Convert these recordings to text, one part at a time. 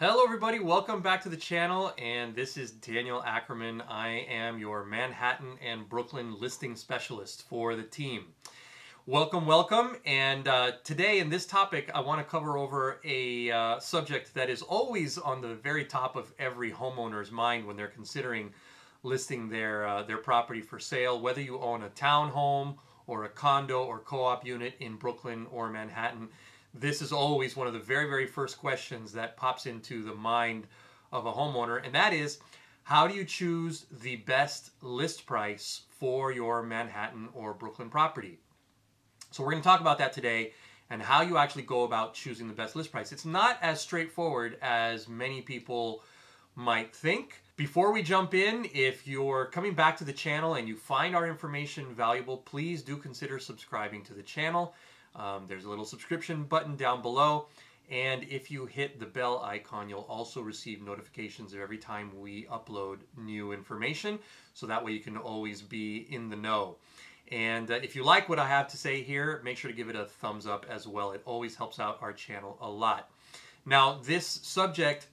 Hello everybody, welcome back to the channel, and this is Daniel Ackerman. I am your Manhattan and Brooklyn listing specialist for the team. Welcome, and today in this topic I want to cover over a subject that is always on the very top of every homeowner's mind when they're considering listing their property for sale, whether you own a townhome or a condo or co-op unit in Brooklyn or Manhattan. This is always one of the very first questions that pops into the mind of a homeowner, and that is, how do you choose the best list price for your Manhattan or Brooklyn property? So we're going to talk about that today and how you actually go about choosing the best list price. It's not as straightforward as many people might think. Before we jump in, if you're coming back to the channel and you find our information valuable, please do consider subscribing to the channel. There's a little subscription button down below, and if you hit the bell icon, you'll also receive notifications of every time we upload new information, so that way you can always be in the know. And if you like what I have to say here, make sure to give it a thumbs up as well. It always helps out our channel a lot. Now, this subject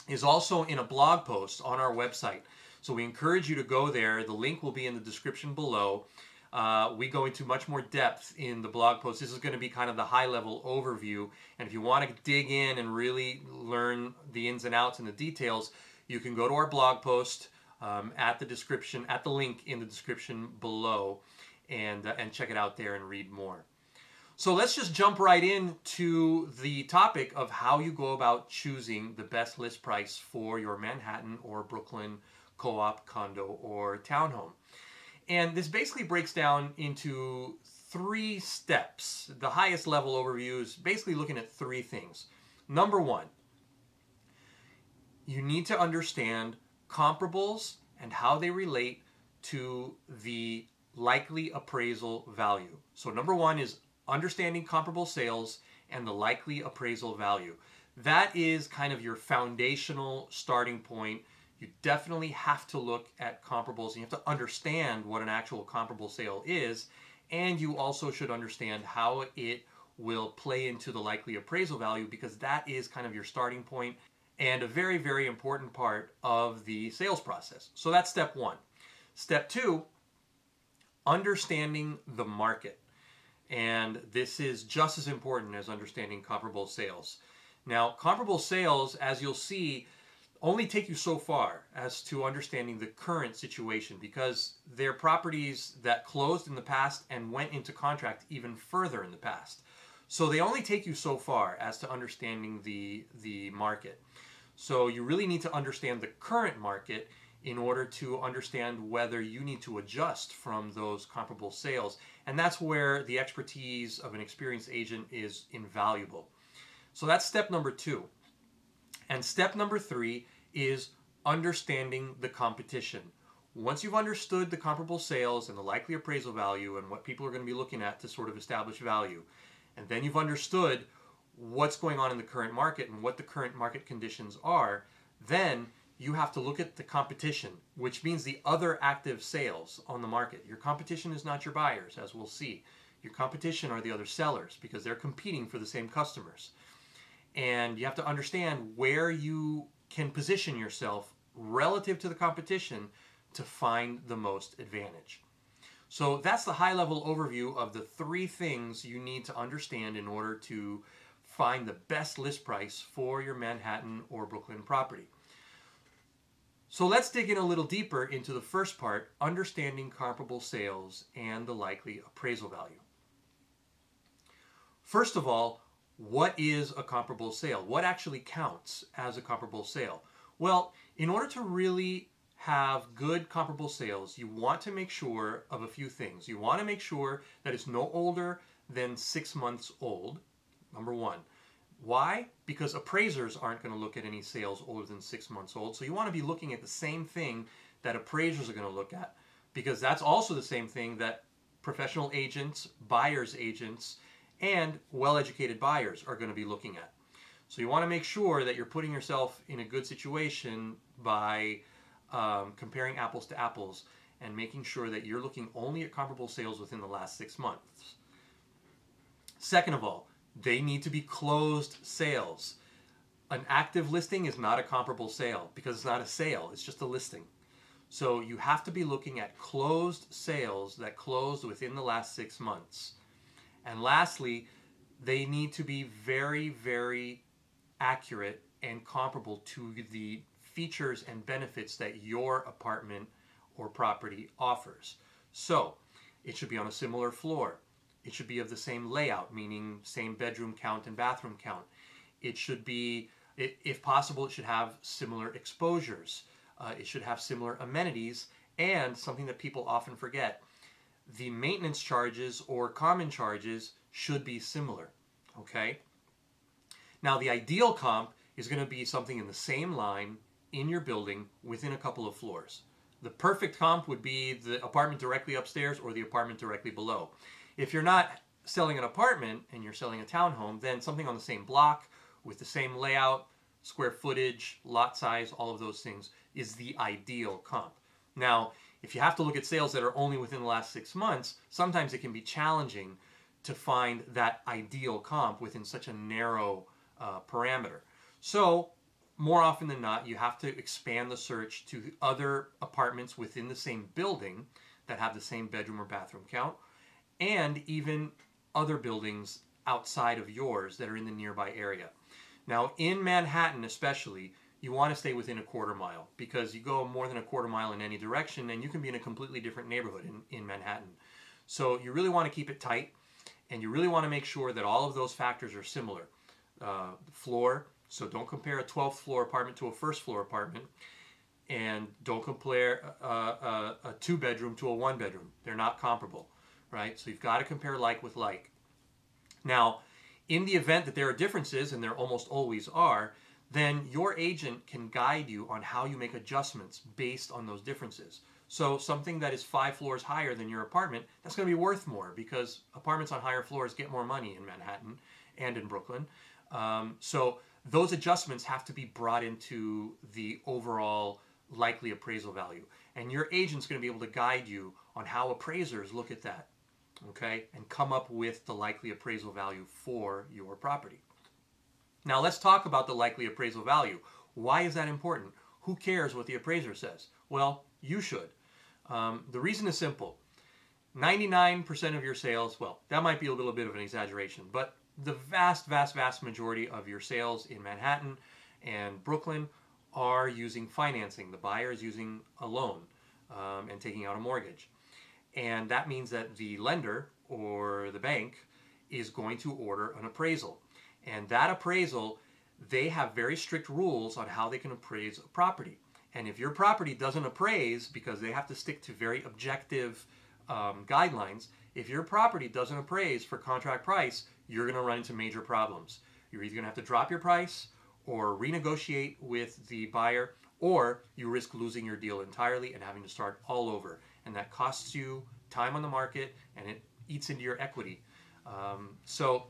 is also in a blog post on our website, so we encourage you to go there. The link will be in the description below. We go into much more depth in the blog post. This is going to be kind of the high-level overview, and if you want to dig in and really learn the ins and outs and the details, you can go to our blog post at the link in the description below, and check it out there and read more. So let's just jump right into the topic of how you go about choosing the best list price for your Manhattan or Brooklyn co-op, condo, or townhome. And this basically breaks down into 3 steps. The highest level overview is basically looking at 3 things. Number 1, you need to understand comparables and how they relate to the likely appraisal value. So number 1 is understanding comparable sales and the likely appraisal value. That is kind of your foundational starting point. You definitely have to look at comparables, and you have to understand what an actual comparable sale is, and you also should understand how it will play into the likely appraisal value, because that is kind of your starting point and a very important part of the sales process. So that's step 1. Step 2, understanding the market. And this is just as important as understanding comparable sales. Now, comparable sales, as you'll see, only take you so far as to understanding the current situation, because they're properties that closed in the past and went into contract even further in the past. So they only take you so far as to understanding the market. So you really need to understand the current market in order to understand whether you need to adjust from those comparable sales. And that's where the expertise of an experienced agent is invaluable. So that's step number 2. And step number 3 is understanding the competition. Once you've understood the comparable sales and the likely appraisal value and what people are going to be looking at to sort of establish value, and then you've understood what's going on in the current market and what the current market conditions are, then you have to look at the competition, which means the other active sales on the market. Your competition is not your buyers, as we'll see. Your competition are the other sellers, because they're competing for the same customers. And you have to understand where you can position yourself relative to the competition to find the most advantage. So that's the high-level overview of the 3 things you need to understand in order to find the best list price for your Manhattan or Brooklyn property. So let's dig in a little deeper into the first part, understanding comparable sales and the likely appraisal value. First of all, what is a comparable sale? What actually counts as a comparable sale? Well, in order to really have good comparable sales, you want to make sure of a few things. You want to make sure that it's no older than 6 months old, number 1. Why? Because appraisers aren't going to look at any sales older than 6 months old, so you want to be looking at the same thing that appraisers are going to look at, because that's also the same thing that professional agents, buyer's agents, and well-educated buyers are going to be looking at. So you want to make sure that you're putting yourself in a good situation by comparing apples to apples and making sure that you're looking only at comparable sales within the last 6 months. Second of all, they need to be closed sales. An active listing is not a comparable sale because it's not a sale, it's just a listing. So you have to be looking at closed sales that closed within the last 6 months. And lastly, they need to be very, very accurate and comparable to the features and benefits that your apartment or property offers. So it should be on a similar floor. It should be of the same layout, meaning same bedroom count and bathroom count. It should be, if possible, it should have similar exposures. It should have similar amenities, and something that people often forget, the maintenance charges or common charges should be similar, okay? Now, the ideal comp is going to be something in the same line in your building within a couple of floors. The perfect comp would be the apartment directly upstairs or the apartment directly below. If you're not selling an apartment and you're selling a townhome, then something on the same block with the same layout, square footage, lot size, all of those things is the ideal comp. Now, if you have to look at sales that are only within the last 6 months, sometimes it can be challenging to find that ideal comp within such a narrow parameter. So, more often than not, you have to expand the search to other apartments within the same building that have the same bedroom or bathroom count, and even other buildings outside of yours that are in the nearby area. Now, in Manhattan especially, you want to stay within a quarter mile, because you go more than a quarter mile in any direction and you can be in a completely different neighborhood in Manhattan. So you really want to keep it tight, and you really want to make sure that all of those factors are similar. Floor, so don't compare a 12th floor apartment to a first floor apartment, and don't compare a 2-bedroom to a 1-bedroom. They're not comparable, right? So you've got to compare like with like. Now, in the event that there are differences, and there almost always are, then your agent can guide you on how you make adjustments based on those differences. So something that is 5 floors higher than your apartment, that's going to be worth more, because apartments on higher floors get more money in Manhattan and in Brooklyn. So those adjustments have to be brought into the overall likely appraisal value. And your agent's going to be able to guide you on how appraisers look at that, okay, and come up with the likely appraisal value for your property. Now let's talk about the likely appraisal value. Why is that important? Who cares what the appraiser says? Well, you should. The reason is simple. 99% of your sales, well, that might be a little bit of an exaggeration, but the vast, vast, vast majority of your sales in Manhattan and Brooklyn are using financing. The buyer is using a loan and taking out a mortgage. And that means that the lender or the bank is going to order an appraisal. And that appraisal, they have very strict rules on how they can appraise a property. And if your property doesn't appraise, because they have to stick to very objective guidelines, if your property doesn't appraise for contract price, you're going to run into major problems. You're either going to have to drop your price or renegotiate with the buyer, or you risk losing your deal entirely and having to start all over. And that costs you time on the market, and it eats into your equity. So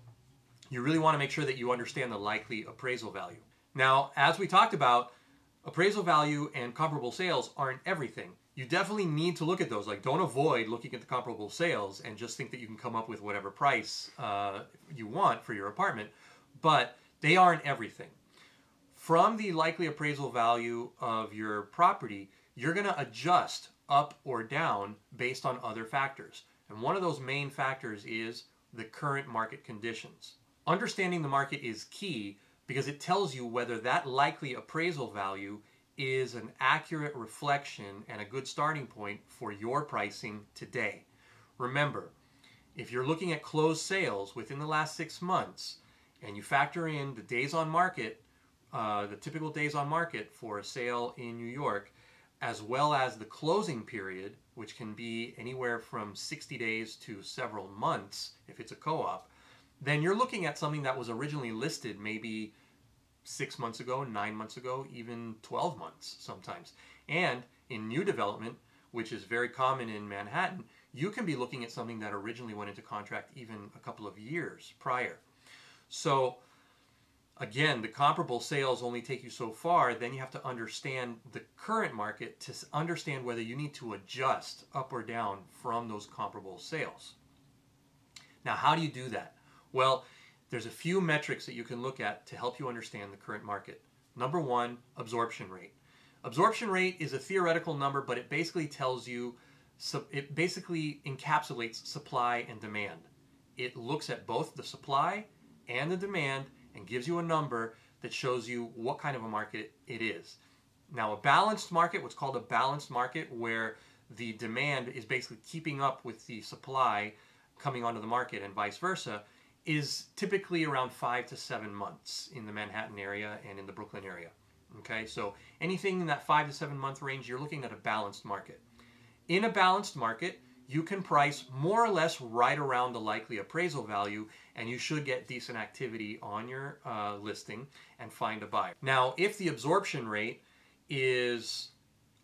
you really want to make sure that you understand the likely appraisal value. Now, as we talked about, appraisal value and comparable sales aren't everything. You definitely need to look at those. Like, don't avoid looking at the comparable sales and just think that you can come up with whatever price you want for your apartment, but they aren't everything. From the likely appraisal value of your property, you're going to adjust up or down based on other factors. And one of those main factors is the current market conditions. Understanding the market is key because it tells you whether that likely appraisal value is an accurate reflection and a good starting point for your pricing today. Remember, if you're looking at closed sales within the last 6 months and you factor in the days on market, the typical days on market for a sale in New York, as well as the closing period, which can be anywhere from 60 days to several months if it's a co-op, then you're looking at something that was originally listed maybe 6 months ago, 9 months ago, even 12 months sometimes. And in new development, which is very common in Manhattan, you can be looking at something that originally went into contract even a couple of years prior. So again, the comparable sales only take you so far. Then you have to understand the current market to understand whether you need to adjust up or down from those comparable sales. Now, how do you do that? Well, there's a few metrics that you can look at to help you understand the current market. Number one, absorption rate. Absorption rate is a theoretical number, but it basically tells you, it basically encapsulates supply and demand. It looks at both the supply and the demand and gives you a number that shows you what kind of a market it is. Now, a balanced market, what's called a balanced market, where the demand is basically keeping up with the supply coming onto the market and vice versa, is typically around 5 to 7 months in the Manhattan area and in the Brooklyn area. Okay, so anything in that 5 to 7 month range, you're looking at a balanced market. In a balanced market, you can price more or less right around the likely appraisal value, and you should get decent activity on your listing and find a buyer. Now, if the absorption rate is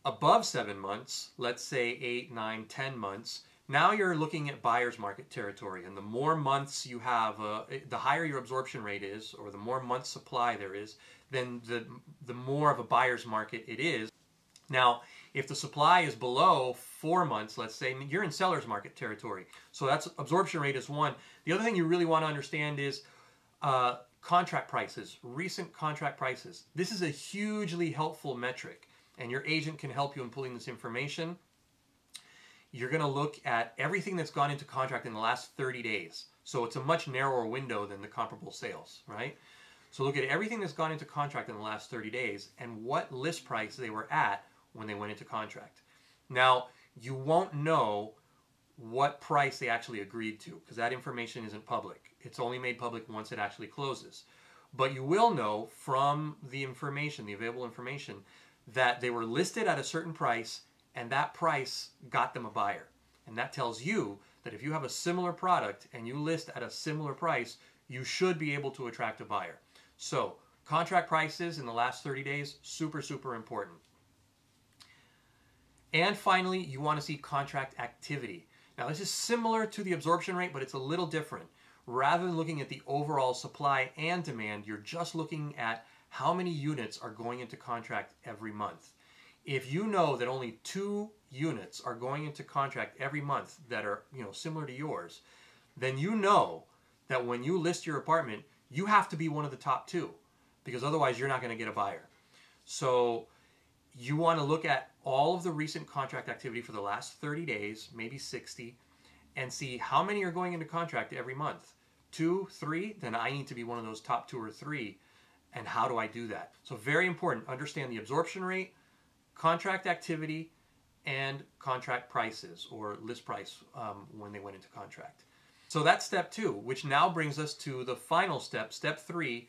above 7 months, let's say 8, 9, 10 months, now you're looking at buyer's market territory. And the more months you have, the higher your absorption rate is, or the more months supply there is, then the more of a buyer's market it is. Now, if the supply is below 4 months, let's say, you're in seller's market territory. So that's absorption rate is one. The other thing you really want to understand is contract prices, recent contract prices. This is a hugely helpful metric, and your agent can help you in pulling this information. You're going to look at everything that's gone into contract in the last 30 days. So it's a much narrower window than the comparable sales, right? So look at everything that's gone into contract in the last 30 days and what list price they were at when they went into contract. Now, you won't know what price they actually agreed to because that information isn't public. It's only made public once it actually closes. But you will know from the information, the available information, that they were listed at a certain price and that price got them a buyer. And that tells you that if you have a similar product and you list at a similar price, you should be able to attract a buyer. So contract prices in the last 30 days, super, super important. And finally, you want to see contract activity. Now, this is similar to the absorption rate, but it's a little different. Rather than looking at the overall supply and demand, you're just looking at how many units are going into contract every month. If you know that only 2 units are going into contract every month that are, similar to yours, then you know that when you list your apartment, you have to be one of the top 2 because otherwise you're not going to get a buyer. So you want to look at all of the recent contract activity for the last 30 days, maybe 60, and see how many are going into contract every month. 2, 3, then I need to be one of those top 2 or 3. And how do I do that? So very important, understand the absorption rate, contract activity, and contract prices or list price when they went into contract. So that's step 2, which now brings us to the final step, step 3,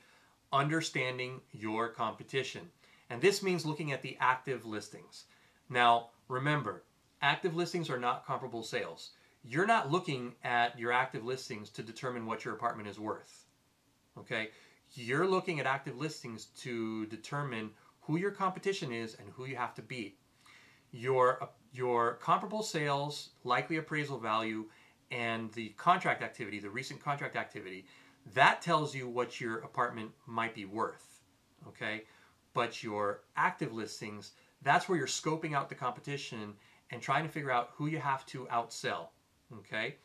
understanding your competition. And this means looking at the active listings. Now, remember, active listings are not comparable sales. You're not looking at your active listings to determine what your apartment is worth. Okay? You're looking at active listings to determine who your competition is and who you have to beat. Your comparable sales, likely appraisal value, and the contract activity, the recent contract activity, that tells you what your apartment might be worth. Okay? But your active listings, that's where you're scoping out the competition and trying to figure out who you have to outsell. Okay?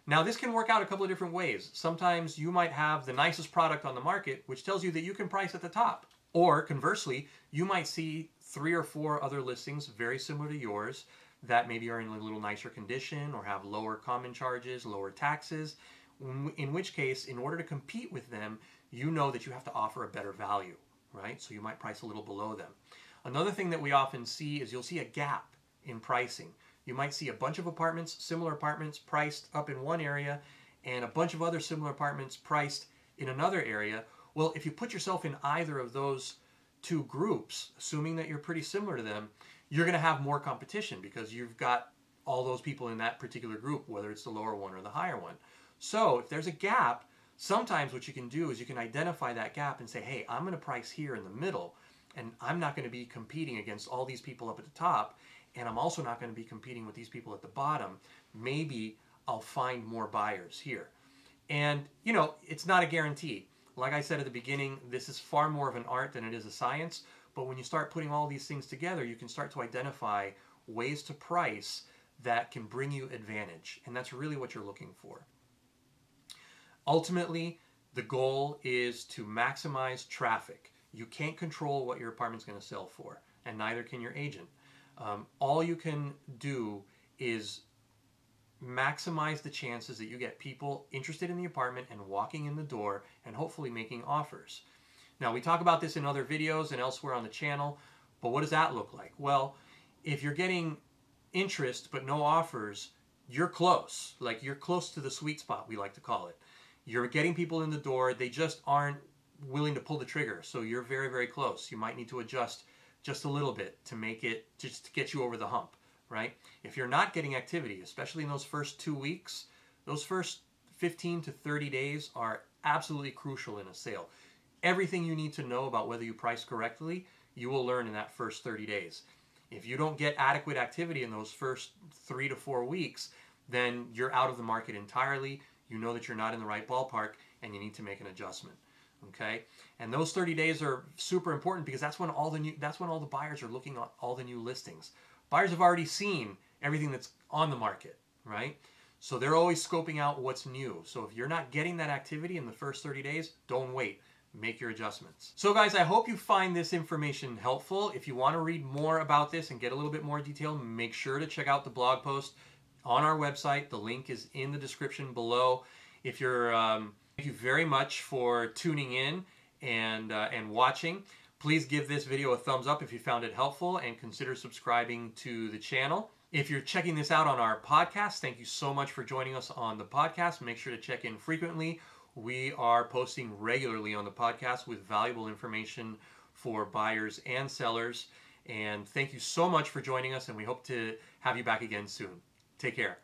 Now, this can work out a couple of different ways. Sometimes you might have the nicest product on the market, which tells you that you can price at the top. Or conversely, you might see 3 or 4 other listings very similar to yours that maybe are in a little nicer condition or have lower common charges, lower taxes, in which case, in order to compete with them, you know that you have to offer a better value, right? So you might price a little below them. Another thing that we often see is you'll see a gap in pricing. You might see a bunch of apartments, similar apartments priced up in one area and a bunch of other similar apartments priced in another area. Well, if you put yourself in either of those 2 groups, assuming that you're pretty similar to them, you're going to have more competition because you've got all those people in that particular group, whether it's the lower one or the higher one. So if there's a gap, sometimes what you can do is you can identify that gap and say, hey, I'm going to price here in the middle, and I'm not going to be competing against all these people up at the top, and I'm also not going to be competing with these people at the bottom. Maybe I'll find more buyers here. And, it's not a guarantee. Like I said at the beginning, this is far more of an art than it is a science. But when you start putting all these things together, you can start to identify ways to price that can bring you advantage. And that's really what you're looking for. Ultimately, The goal is to maximize traffic. You can't control what your apartment's going to sell for, and neither can your agent. All you can do is maximize the chances that you get people interested in the apartment and walking in the door and hopefully making offers. Now, we talk about this in other videos and elsewhere on the channel, but what does that look like? Well, if you're getting interest but no offers, you're close. Like, you're close to the sweet spot, we like to call it. You're getting people in the door, they just aren't willing to pull the trigger, so you're very, very close. You might need to adjust just a little bit to make it, just to get you over the hump, right? If you're not getting activity, especially in those first 2 weeks, those first 15 to 30 days are absolutely crucial in a sale. Everything you need to know about whether you price correctly, you will learn in that first 30 days. If you don't get adequate activity in those first 3 to 4 weeks, then you're out of the market entirely. You know that you're not in the right ballpark and you need to make an adjustment. Okay, and those 30 days are super important because that's when all the buyers are looking at all the new listings. Buyers have already seen everything that's on the market, right? So they're always scoping out what's new. So if you're not getting that activity in the first 30 days, don't wait. Make your adjustments. So guys, I hope you find this information helpful. If you want to read more about this and get a little bit more detail, make sure to check out the blog post on our website. The link is in the description below. If you're thank you very much for tuning in and watching. Please give this video a thumbs up if you found it helpful and consider subscribing to the channel. If you're checking this out on our podcast, thank you so much for joining us on the podcast. Make sure to check in frequently. We are posting regularly on the podcast with valuable information for buyers and sellers. And thank you so much for joining us, and we hope to have you back again soon. Take care.